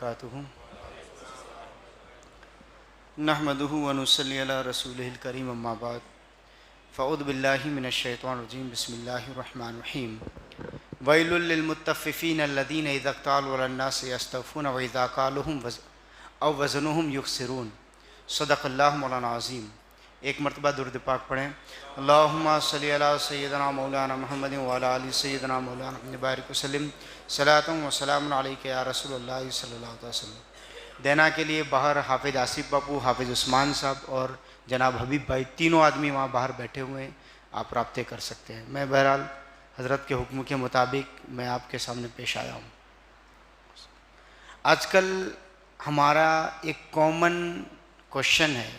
वबरकातुहू नहमदुहु व नुसल्ली अला रसूलिहिल करीम अम्मा बाद फ़अऊज़ु बिल्लाहि मिनश शैतानिर रजीम बिस्मिल्लाहिर रहमानिर रहीम वैलुल लिल मुत्तफ़्फ़िफ़ीन अल्लज़ीना इज़ा इक़्तालू अलन नास यस्तawफ़ून व इज़ा क़ालूहुम अव वज़नुहुम युख़सिरून सदक़ल्लाहु मौलाना अज़ीम। एक मरतबा दुरूद पाक पढ़ें। अल्लाहुम्मा सल्लि अला सय्यिदना मौलाना मुहम्मदिन व अला आलि सय्यिदना मौलाना बारिक वसल्लिम सलातुन व सलामुन अलैका या रसूलल्लाह सल्लल्लाहु अलैहि वसल्लम। देना के लिए बाहर हाफिज़ आसिफ बाबू, हाफिज़ उस्मान साहब और जनाब हबीब भाई, तीनों आदमी वहाँ बाहर बैठे हुए हैं, आप राब्ते कर सकते हैं। मैं बहरहाल हज़रत के हुक्म के मुताबिक मैं आपके सामने पेश आया हूँ। आजकल हमारा एक कॉमन क्वेश्चन है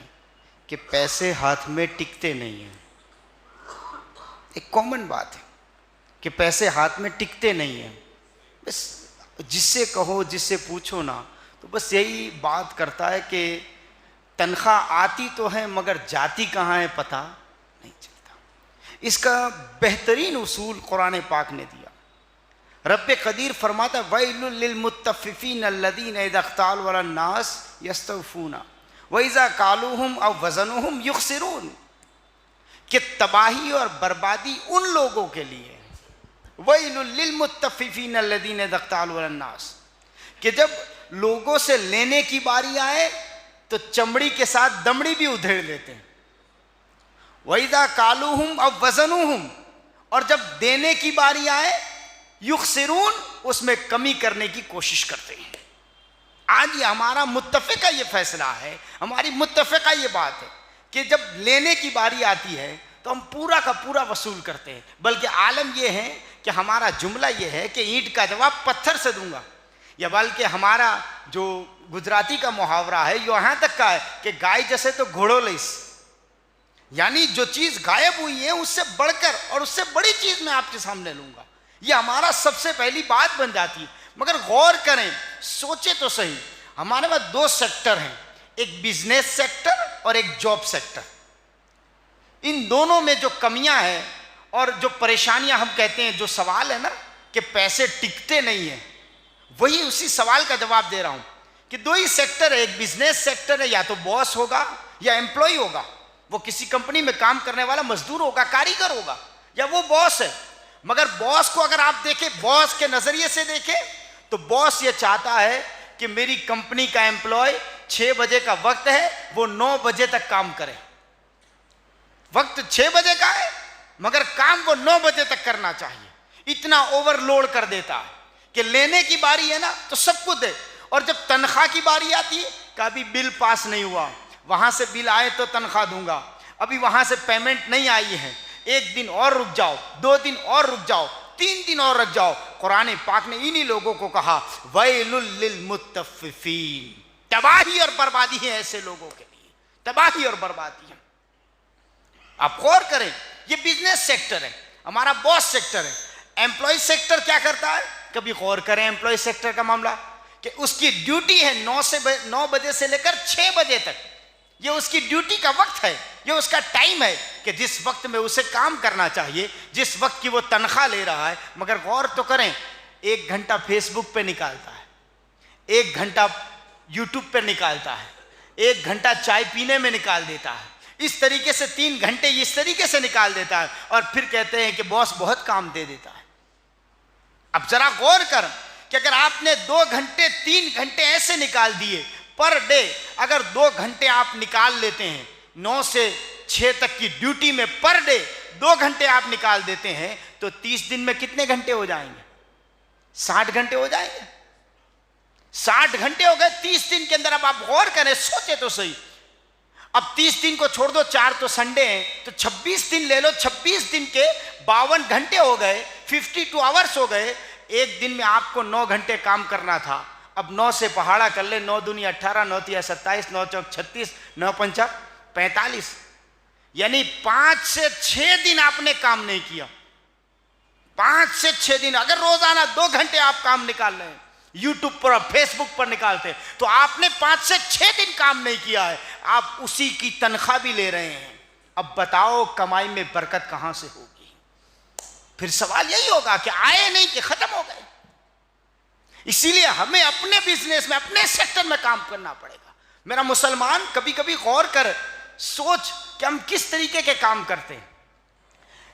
कि पैसे हाथ में टिकते नहीं हैं। एक कॉमन बात है कि पैसे हाथ में टिकते नहीं हैं। बस जिससे कहो, जिससे पूछो ना, तो बस यही बात करता है कि तनख्वाह आती तो है मगर जाती कहाँ है पता नहीं चलता। इसका बेहतरीन उसूल कुरान पाक ने दिया। रब्बे कदीर फरमाता वैलुल लिल मुत्तफ़्फ़िफ़ीन अल्लज़ीना इज़ा इक़्तालू अलन नास यस्तawफ़ून व इज़ा क़ालूहुम अव वज़नुहुम युख़सिरून, कि तबाही और बर्बादी उन लोगों के लिए है। वैलुल लिल मुत्तफ़्फ़िफ़ीन अल्लज़ीना इज़ा इक़्तालू अलन नास, कि जब लोगों से लेने की बारी आए तो चमड़ी के साथ दमड़ी भी उधेड़ लेते हैं। वइज़ा कालूहुम अव वज़नुहुम, और जब देने की बारी आए युख़सिरून, उसमें कमी करने की कोशिश करते हैं। आज ये हमारा मुत्तफ़िक़ा ये फैसला है, हमारी मुत्तफ़िक़ा ये बात है कि जब लेने की बारी आती है तो हम पूरा का पूरा वसूल करते हैं। बल्कि आलम ये है कि हमारा जुमला ये है कि ईंट का जवाब पत्थर से दूंगा, या बल्कि हमारा जो गुजराती का मुहावरा है यहाँ तक का है कि गाय जैसे तो घोड़ो लईस, यानी जो चीज़ गायब हुई है उससे बढ़कर और उससे बड़ी चीज़ मैं आपके सामने लूँगा। ये हमारा सबसे पहली बात बन जाती है। मगर गौर करें, सोचे तो सही, हमारे पास दो सेक्टर हैं, एक बिजनेस सेक्टर और एक जॉब सेक्टर। इन दोनों में जो कमियां हैं और जो परेशानियां हम कहते हैं, जो सवाल है ना कि पैसे टिकते नहीं हैं, वही उसी सवाल का जवाब दे रहा हूं कि दो ही सेक्टर है। एक बिजनेस सेक्टर है, या तो बॉस होगा या एम्प्लॉय होगा, वो किसी कंपनी में काम करने वाला मजदूर होगा, कारीगर होगा, या वो बॉस है। मगर बॉस को अगर आप देखें, बॉस के नजरिए से देखें, तो बॉस ये चाहता है कि मेरी कंपनी का एम्प्लॉय 6 बजे का वक्त है, वो 9 बजे तक काम करे। वक्त 6 बजे का है मगर काम वो 9 बजे तक करना चाहिए। इतना ओवरलोड कर देता है कि लेने की बारी है ना तो सब कुछ दे, और जब तनख्वाह की बारी आती है, कभी बिल पास नहीं हुआ, वहां से बिल आए तो तनख्वाह दूंगा, अभी वहां से पेमेंट नहीं आई है, 1 दिन और रुक जाओ, 2 दिन और रुक जाओ, 3 दिन और रुक जाओ। कुरान पाक ने इन्हीं लोगों को कहा वैलुल लिल मुत्तफ़्फ़िफ़ीन, तबाही और बर्बादी है ऐसे लोगों के लिए, तबाही और बर्बादी है। आप गौर करें, ये बिजनेस सेक्टर है, हमारा बॉस सेक्टर है। एम्प्लॉय सेक्टर क्या करता है? कभी गौर करें एम्प्लॉय सेक्टर का मामला, कि उसकी ड्यूटी है 9 बजे से लेकर 6 बजे तक। ये उसकी ड्यूटी का वक्त है, ये उसका टाइम है कि जिस वक्त में उसे काम करना चाहिए, जिस वक्त की वो तनख्वाह ले रहा है। मगर गौर तो करें, 1 घंटा फेसबुक पे निकालता है, 1 घंटा यूट्यूब पे निकालता है, 1 घंटा चाय पीने में निकाल देता है, इस तरीके से 3 घंटे इस तरीके से निकाल देता है, और फिर कहते हैं कि बॉस बहुत काम दे देता है। अब जरा गौर कर कि अगर आपने 2 घंटे 3 घंटे ऐसे निकाल दिए पर डे, अगर 2 घंटे आप निकाल लेते हैं 9 से 6 तक की ड्यूटी में, पर डे 2 घंटे आप निकाल देते हैं, तो 30 दिन में कितने घंटे हो जाएंगे? 60 घंटे हो जाएंगे। 60 घंटे हो गए 30 दिन के अंदर। अब आप गौर करें, सोचे तो सही, अब 30 दिन को छोड़ दो, 4 तो संडे हैं, तो 26 दिन ले लो, 26 दिन के 52 घंटे हो गए, 52 आवर्स हो गए। एक दिन में आपको 9 घंटे काम करना था, अब 9 से पहाड़ा कर ले, 9 दूनी 18, 9 तिया 27, 9 चौक 36, 9 पंचा 45, यानी 5 से 6 दिन आपने काम नहीं किया। 5 से 6 दिन, अगर रोजाना 2 घंटे आप काम निकाल रहे हैं, यूट्यूब पर और फेसबुक पर निकालते, तो आपने 5 से 6 दिन काम नहीं किया है, आप उसी की तनख्वाह भी ले रहे हैं। अब बताओ कमाई में बरकत कहां से होगी? फिर सवाल यही होगा कि आए नहीं कि खत्म हो गए। اسی لیے ہمیں اپنے بزنس میں اپنے سیکٹر میں کام کرنا پڑے گا. میرا مسلمان کبھی کبھی غور کر سوچ کہ ہم کس طریقے کے کام کرتے ہیں.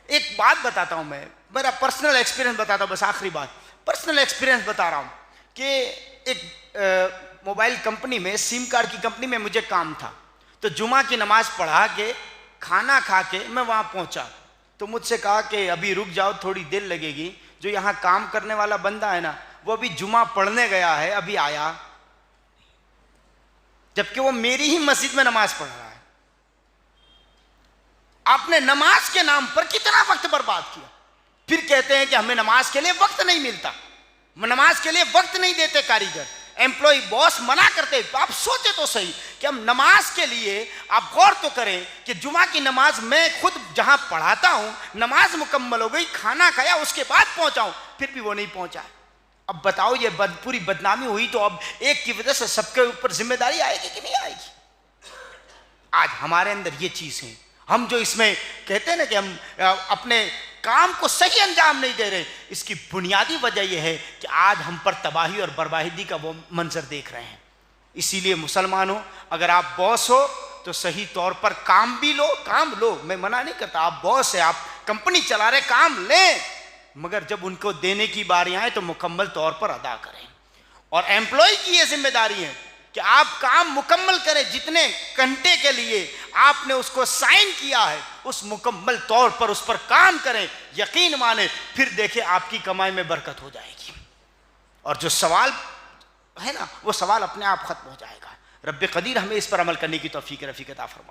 ایک بات بتاتا ہوں، میں میرا پرسنل ایکسپیرینس بتاتا ہوں، بس آخری بات پرسنل ایکسپیرینس بتا رہا ہوں کہ ایک موبائل کمپنی میں، سیم کارڈ کی کمپنی میں مجھے کام تھا. تو جمعہ کی نماز پڑھا کے کھانا کھا کے میں وہاں پہنچا تو مجھ سے کہا کہ ابھی رک جاؤ، تھوڑی دیر لگے گی. جو یہاں کام کرنے والا بندہ ہے نا، وہ ابھی جمعہ پڑھنے گیا ہے، ابھی آیا، جبکہ وہ میری ہی مسجد میں نماز پڑھ رہا ہے. آپ نے نماز کے نام پر کتنا وقت برباد کیا. پھر کہتے ہیں کہ ہمیں نماز کے لیے وقت نہیں ملتا، نماز کے لیے وقت نہیں دیتے کاریگر، ایمپلائی باس منع کرتے. آپ سوچے تو صحیح کہ ہم نماز کے لیے، آپ غور تو کریں کہ جمعہ کی نماز میں خود جہاں پڑھاتا ہوں، نماز مکمل ہو گئی، کھانا کھایا، اس کے بعد پہنچا ہوں، پھر بھی وہ نہیں پہنچا. اب بتاؤ یہ پوری بدنامی ہوئی تو اب ایک کی وجہ سے سب کے اوپر ذمہ داری آئے گی کہ نہیں آئے گی؟ آج ہمارے اندر یہ چیز ہے. ہم جو اس میں کہتے ہیں نا کہ ہم اپنے کام کو صحیح انجام نہیں دے رہے، اس کی بنیادی وجہ یہ ہے کہ آج ہم پر تباہی اور بربادی کا وہ منظر دیکھ رہے ہیں. اسی لیے مسلمانوں، اگر آپ باس ہو تو صحیح طور پر کام بھی لو، کام لو، میں منع نہیں کرتا، آپ باس ہیں، آپ کمپنی چلا رہے، کام لیں، مگر جب ان کو دینے کی باری آئے تو مکمل طور پر ادا کریں. اور ایمپلائی کی یہ ذمہ داری ہے کہ آپ کام مکمل کریں، جتنے گھنٹے کے لیے آپ نے اس کو سائن کیا ہے اس مکمل طور پر اس پر کام کریں. یقین مانیں، پھر دیکھیں آپ کی کمائی میں برکت ہو جائے گی، اور جو سوال ہے نا وہ سوال اپنے آپ ختم ہو جائے گا. رب قدیر ہمیں اس پر عمل کرنے کی توفیق عطا فرمائے.